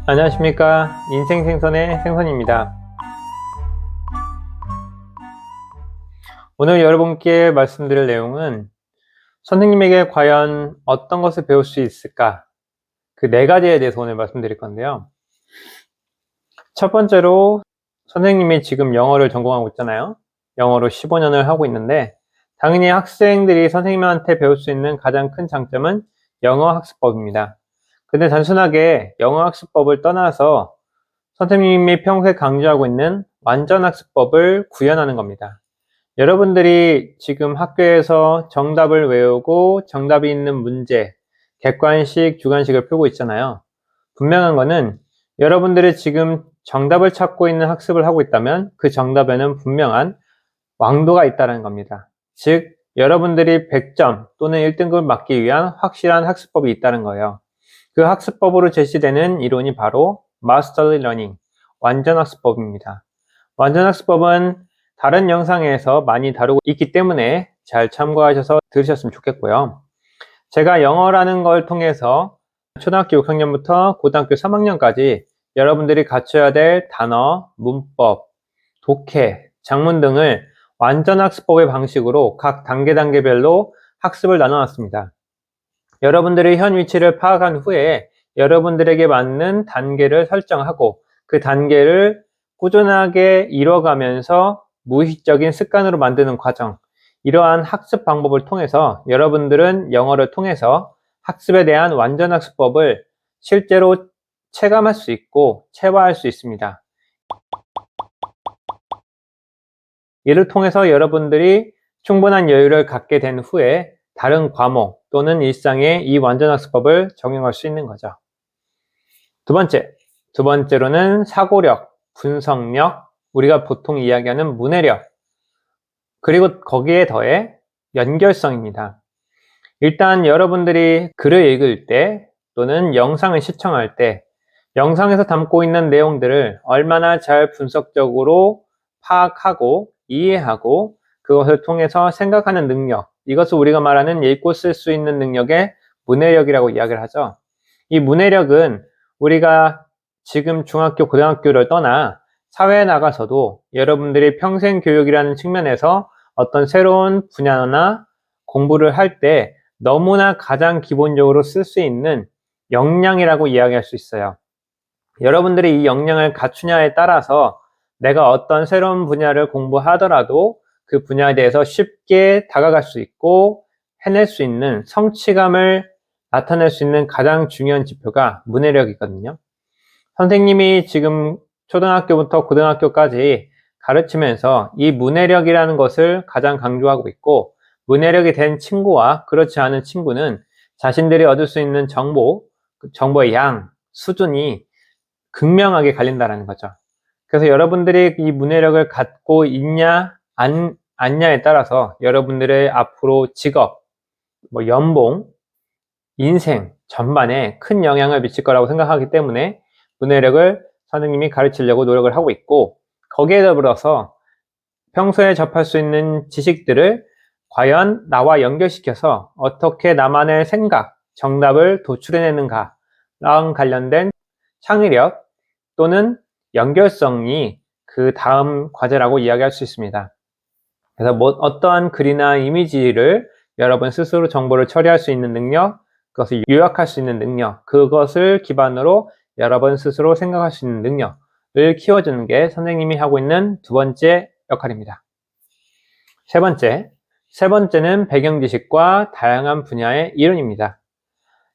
안녕하십니까. 인생생선의 생선입니다. 오늘 여러분께 말씀드릴 내용은 선생님에게 과연 어떤 것을 배울 수 있을까? 그 네 가지에 대해서 오늘 말씀드릴 건데요. 첫 번째로 선생님이 지금 영어를 전공하고 있잖아요. 영어로 15년을 하고 있는데 당연히 학생들이 선생님한테 배울 수 있는 가장 큰 장점은 영어 학습법입니다. 근데 단순하게 영어 학습법을 떠나서 선생님이 평소에 강조하고 있는 완전 학습법을 구현하는 겁니다. 여러분들이 지금 학교에서 정답을 외우고 정답이 있는 문제, 객관식, 주관식을 풀고 있잖아요. 분명한 거는 여러분들이 지금 정답을 찾고 있는 학습을 하고 있다면 그 정답에는 분명한 왕도가 있다는 겁니다. 즉, 여러분들이 100점 또는 1등급을 맞기 위한 확실한 학습법이 있다는 거예요. 그 학습법으로 제시되는 이론이 바로 Mastery Learning, 완전학습법입니다. 완전학습법은 다른 영상에서 많이 다루고 있기 때문에 잘 참고하셔서 들으셨으면 좋겠고요. 제가 영어라는 걸 통해서 초등학교 6학년부터 고등학교 3학년까지 여러분들이 갖춰야 될 단어, 문법, 독해, 작문 등을 완전학습법의 방식으로 각 단계별로 학습을 나눠놨습니다. 여러분들의 현 위치를 파악한 후에 여러분들에게 맞는 단계를 설정하고 그 단계를 꾸준하게 이뤄가면서 무의식적인 습관으로 만드는 과정, 이러한 학습 방법을 통해서 여러분들은 영어를 통해서 학습에 대한 완전 학습법을 실제로 체감할 수 있고 체화할 수 있습니다. 이를 통해서 여러분들이 충분한 여유를 갖게 된 후에 다른 과목 또는 일상에 이 완전학습법을 적용할 수 있는 거죠. 두 번째로는 사고력, 분석력, 우리가 보통 이야기하는 문해력, 그리고 거기에 더해 연결성입니다. 일단 여러분들이 글을 읽을 때 또는 영상을 시청할 때 영상에서 담고 있는 내용들을 얼마나 잘 분석적으로 파악하고 이해하고 그것을 통해서 생각하는 능력, 이것을 우리가 말하는 읽고 쓸 수 있는 능력의 문해력이라고 이야기를 하죠. 이 문해력은 우리가 지금 중학교, 고등학교를 떠나 사회에 나가서도 여러분들이 평생 교육이라는 측면에서 어떤 새로운 분야나 공부를 할 때 너무나 가장 기본적으로 쓸 수 있는 역량이라고 이야기할 수 있어요. 여러분들이 이 역량을 갖추냐에 따라서 내가 어떤 새로운 분야를 공부하더라도 그 분야에 대해서 쉽게 다가갈 수 있고 해낼 수 있는 성취감을 나타낼 수 있는 가장 중요한 지표가 문해력이거든요. 선생님이 지금 초등학교부터 고등학교까지 가르치면서 이 문해력이라는 것을 가장 강조하고 있고, 문해력이 된 친구와 그렇지 않은 친구는 자신들이 얻을 수 있는 정보의 양, 수준이 극명하게 갈린다는 거죠. 그래서 여러분들이 이 문해력을 갖고 있냐 않냐에 따라서 여러분들의 앞으로 직업, 연봉, 인생 전반에 큰 영향을 미칠 거라고 생각하기 때문에 문해력을 선생님이 가르치려고 노력을 하고 있고, 거기에 더불어서 평소에 접할 수 있는 지식들을 과연 나와 연결시켜서 어떻게 나만의 생각, 정답을 도출해내는가랑 관련된 창의력 또는 연결성이 그 다음 과제라고 이야기할 수 있습니다. 그래서 어떠한 글이나 이미지를 여러분 스스로 정보를 처리할 수 있는 능력, 그것을 요약할 수 있는 능력, 그것을 기반으로 여러분 스스로 생각할 수 있는 능력을 키워주는 게 선생님이 하고 있는 두 번째 역할입니다. 세 번째는 배경 지식과 다양한 분야의 이론입니다.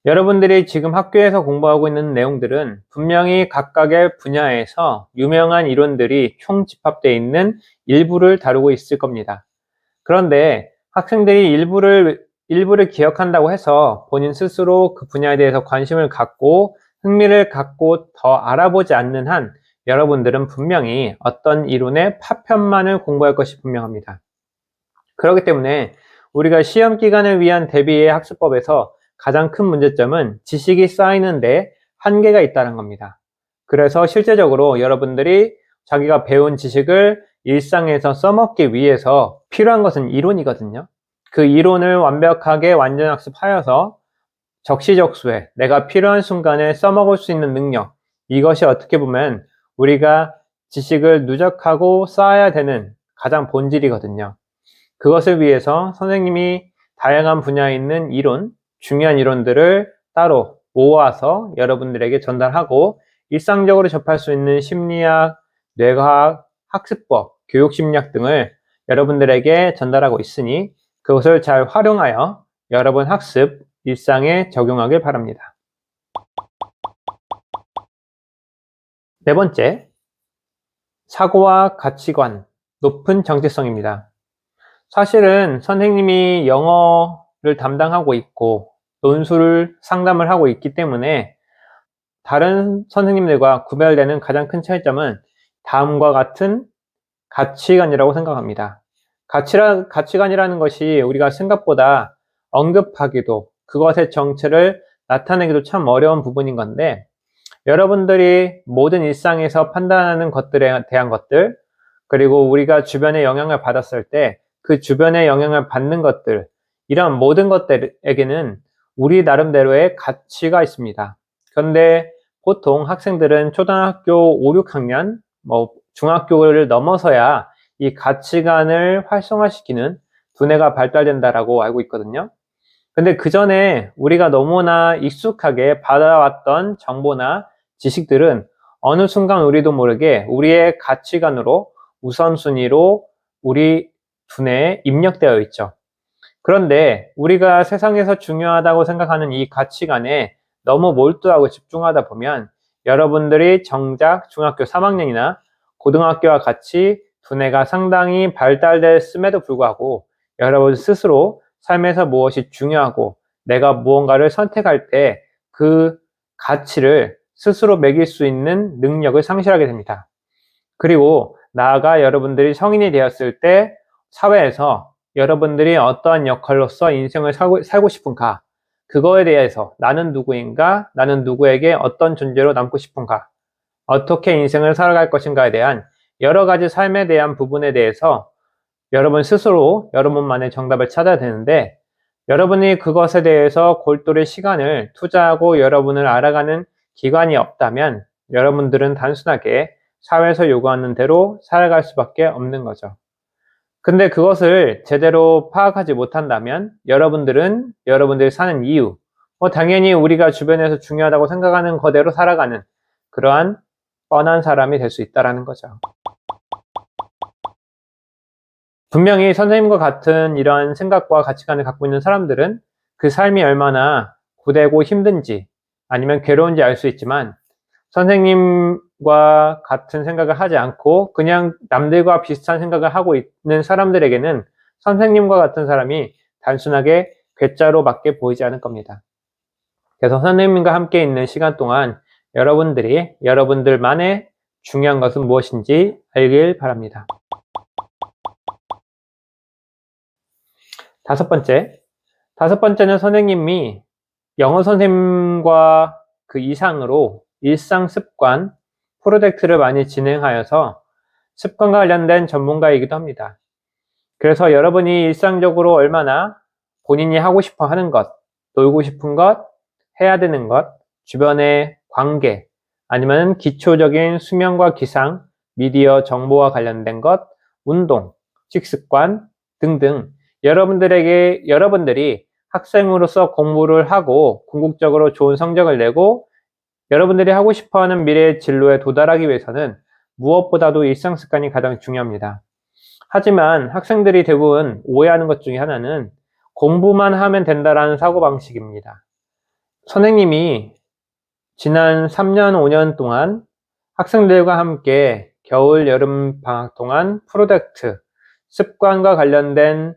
여러분들이 지금 학교에서 공부하고 있는 내용들은 분명히 각각의 분야에서 유명한 이론들이 총집합되어 있는 일부를 다루고 있을 겁니다. 그런데 학생들이 일부를 기억한다고 해서 본인 스스로 그 분야에 대해서 관심을 갖고 흥미를 갖고 더 알아보지 않는 한 여러분들은 분명히 어떤 이론의 파편만을 공부할 것이 분명합니다. 그렇기 때문에 우리가 시험 기간을 위한 대비의 학습법에서 가장 큰 문제점은 지식이 쌓이는데 한계가 있다는 겁니다. 그래서 실제적으로 여러분들이 자기가 배운 지식을 일상에서 써먹기 위해서 필요한 것은 이론이거든요. 그 이론을 완벽하게 완전 학습하여서 적시적소에 내가 필요한 순간에 써먹을 수 있는 능력, 이것이 어떻게 보면 우리가 지식을 누적하고 쌓아야 되는 가장 본질이거든요. 그것을 위해서 선생님이 다양한 분야에 있는 이론, 중요한 이론들을 따로 모아서 여러분들에게 전달하고 일상적으로 접할 수 있는 심리학, 뇌과학, 학습법, 교육심리학 등을 여러분들에게 전달하고 있으니 그것을 잘 활용하여 여러분 학습, 일상에 적용하길 바랍니다. 네 번째, 사고와 가치관, 높은 정체성입니다. 사실은 선생님이 영어를 담당하고 있고 논술 상담을 하고 있기 때문에 다른 선생님들과 구별되는 가장 큰 차이점은 다음과 같은 가치관이라고 생각합니다. 가치관이라는 것이 우리가 생각보다 언급하기도 그것의 정체를 나타내기도 참 어려운 부분인 건데 여러분들이 모든 일상에서 판단하는 것들에 대한 것들 그리고 우리가 주변에 영향을 받았을 때 그 주변에 영향을 받는 것들 이런 모든 것들에게는 우리 나름대로의 가치가 있습니다. 그런데 보통 학생들은 초등학교 5, 6학년 중학교를 넘어서야 이 가치관을 활성화시키는 두뇌가 발달된다라고 알고 있거든요. 근데 그 전에 우리가 너무나 익숙하게 받아왔던 정보나 지식들은 어느 순간 우리도 모르게 우리의 가치관으로 우선순위로 우리 두뇌에 입력되어 있죠. 그런데 우리가 세상에서 중요하다고 생각하는 이 가치관에 너무 몰두하고 집중하다 보면 여러분들이 정작 중학교 3학년이나 고등학교와 같이 두뇌가 상당히 발달됐음에도 불구하고 여러분 스스로 삶에서 무엇이 중요하고 내가 무언가를 선택할 때 그 가치를 스스로 매길 수 있는 능력을 상실하게 됩니다. 그리고 나아가 여러분들이 성인이 되었을 때 사회에서 여러분들이 어떠한 역할로서 인생을 살고 싶은가 그거에 대해서 나는 누구인가 나는 누구에게 어떤 존재로 남고 싶은가 어떻게 인생을 살아갈 것인가에 대한 여러 가지 삶에 대한 부분에 대해서 여러분 스스로 여러분만의 정답을 찾아야 되는데 여러분이 그것에 대해서 골똘히 시간을 투자하고 여러분을 알아가는 기간이 없다면 여러분들은 단순하게 사회에서 요구하는 대로 살아갈 수밖에 없는 거죠. 근데 그것을 제대로 파악하지 못한다면 여러분들은 여러분들이 사는 이유, 당연히 우리가 주변에서 중요하다고 생각하는 거대로 살아가는 그러한 뻔한 사람이 될 수 있다는 거죠. 분명히 선생님과 같은 이러한 생각과 가치관을 갖고 있는 사람들은 그 삶이 얼마나 고되고 힘든지 아니면 괴로운지 알 수 있지만 선생님과 같은 생각을 하지 않고 그냥 남들과 비슷한 생각을 하고 있는 사람들에게는 선생님과 같은 사람이 단순하게 괴짜로밖에 보이지 않을 겁니다. 그래서 선생님과 함께 있는 시간 동안 여러분들이 여러분들만의 중요한 것은 무엇인지 알길 바랍니다. 다섯 번째는 선생님이 영어 선생님과 그 이상으로 일상 습관 프로젝트를 많이 진행하여서 습관과 관련된 전문가이기도 합니다. 그래서 여러분이 일상적으로 얼마나 본인이 하고 싶어 하는 것, 놀고 싶은 것, 해야 되는 것, 주변의 관계, 아니면 기초적인 수면과 기상, 미디어 정보와 관련된 것, 운동, 식습관 등등 여러분들이 학생으로서 공부를 하고 궁극적으로 좋은 성적을 내고 여러분들이 하고 싶어하는 미래의 진로에 도달하기 위해서는 무엇보다도 일상 습관이 가장 중요합니다. 하지만 학생들이 대부분 오해하는 것 중에 하나는 공부만 하면 된다라는 사고방식입니다. 선생님이 지난 3년, 5년 동안 학생들과 함께 겨울, 여름 방학 동안 프로젝트, 습관과 관련된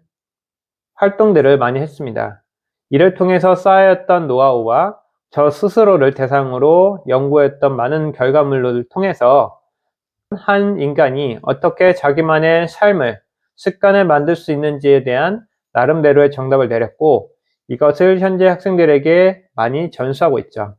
활동들을 많이 했습니다. 이를 통해서 쌓였던 노하우와 저 스스로를 대상으로 연구했던 많은 결과물을 통해서 한 인간이 어떻게 자기만의 삶을, 습관을 만들 수 있는지에 대한 나름대로의 정답을 내렸고 이것을 현재 학생들에게 많이 전수하고 있죠.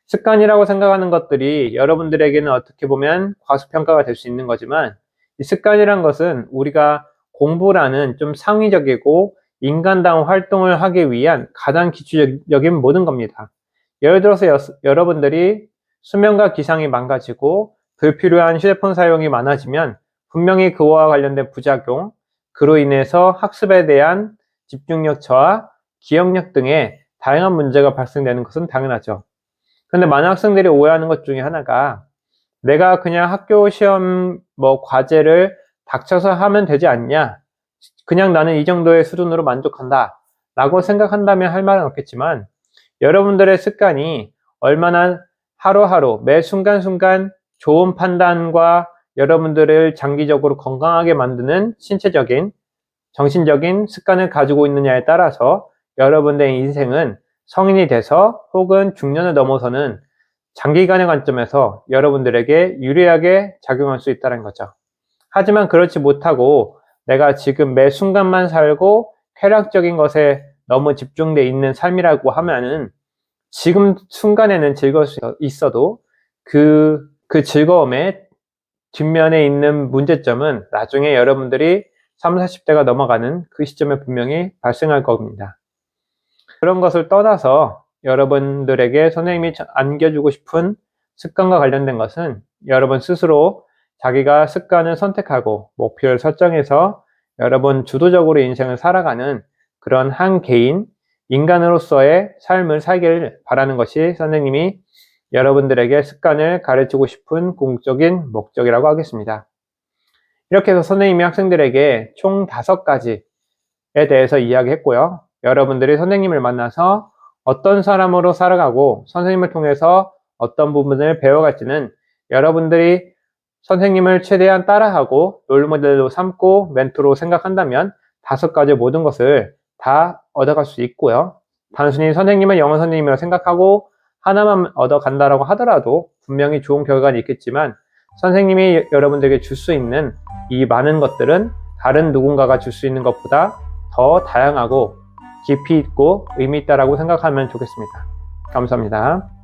습관이라고 생각하는 것들이 여러분들에게는 어떻게 보면 과소평가가 될 수 있는 거지만 이 습관이란 것은 우리가 공부라는 좀 상위적이고 인간다운 활동을 하기 위한 가장 기초적인 모든 겁니다. 예를 들어서 여러분들이 수면과 기상이 망가지고 불필요한 휴대폰 사용이 많아지면 분명히 그와 관련된 부작용, 그로 인해서 학습에 대한 집중력 저하, 기억력 등의 다양한 문제가 발생되는 것은 당연하죠. 근데 많은 학생들이 오해하는 것 중에 하나가 내가 그냥 학교 시험 과제를 닥쳐서 하면 되지 않냐? 그냥 나는 이 정도의 수준으로 만족한다 라고 생각한다면 할 말은 없겠지만 여러분들의 습관이 얼마나 하루하루 매 순간순간 좋은 판단과 여러분들을 장기적으로 건강하게 만드는 신체적인, 정신적인 습관을 가지고 있느냐에 따라서 여러분들의 인생은 성인이 돼서 혹은 중년을 넘어서는 장기간의 관점에서 여러분들에게 유리하게 작용할 수 있다는 거죠. 하지만 그렇지 못하고 내가 지금 매 순간만 살고 쾌락적인 것에 너무 집중되어 있는 삶이라고 하면은 지금 순간에는 즐거울 수 있어도 그 즐거움의 뒷면에 있는 문제점은 나중에 여러분들이 30, 40대가 넘어가는 그 시점에 분명히 발생할 겁니다. 그런 것을 떠나서 여러분들에게 선생님이 안겨주고 싶은 습관과 관련된 것은 여러분 스스로 자기가 습관을 선택하고 목표를 설정해서 여러분 주도적으로 인생을 살아가는 그런 한 개인, 인간으로서의 삶을 살기를 바라는 것이 선생님이 여러분들에게 습관을 가르치고 싶은 궁극적인 목적이라고 하겠습니다. 이렇게 해서 선생님이 학생들에게 총 5가지에 대해서 이야기했고요. 여러분들이 선생님을 만나서 어떤 사람으로 살아가고 선생님을 통해서 어떤 부분을 배워갈지는 여러분들이 선생님을 최대한 따라하고 롤모델로 삼고 멘토로 생각한다면 5가지 모든 것을 다 얻어갈 수 있고요. 단순히 선생님은 영어 선생님이라고 생각하고 하나만 얻어간다라고 하더라도 분명히 좋은 결과는 있겠지만 선생님이 여러분들에게 줄 수 있는 이 많은 것들은 다른 누군가가 줄 수 있는 것보다 더 다양하고 깊이 있고 의미 있다라고 생각하면 좋겠습니다. 감사합니다.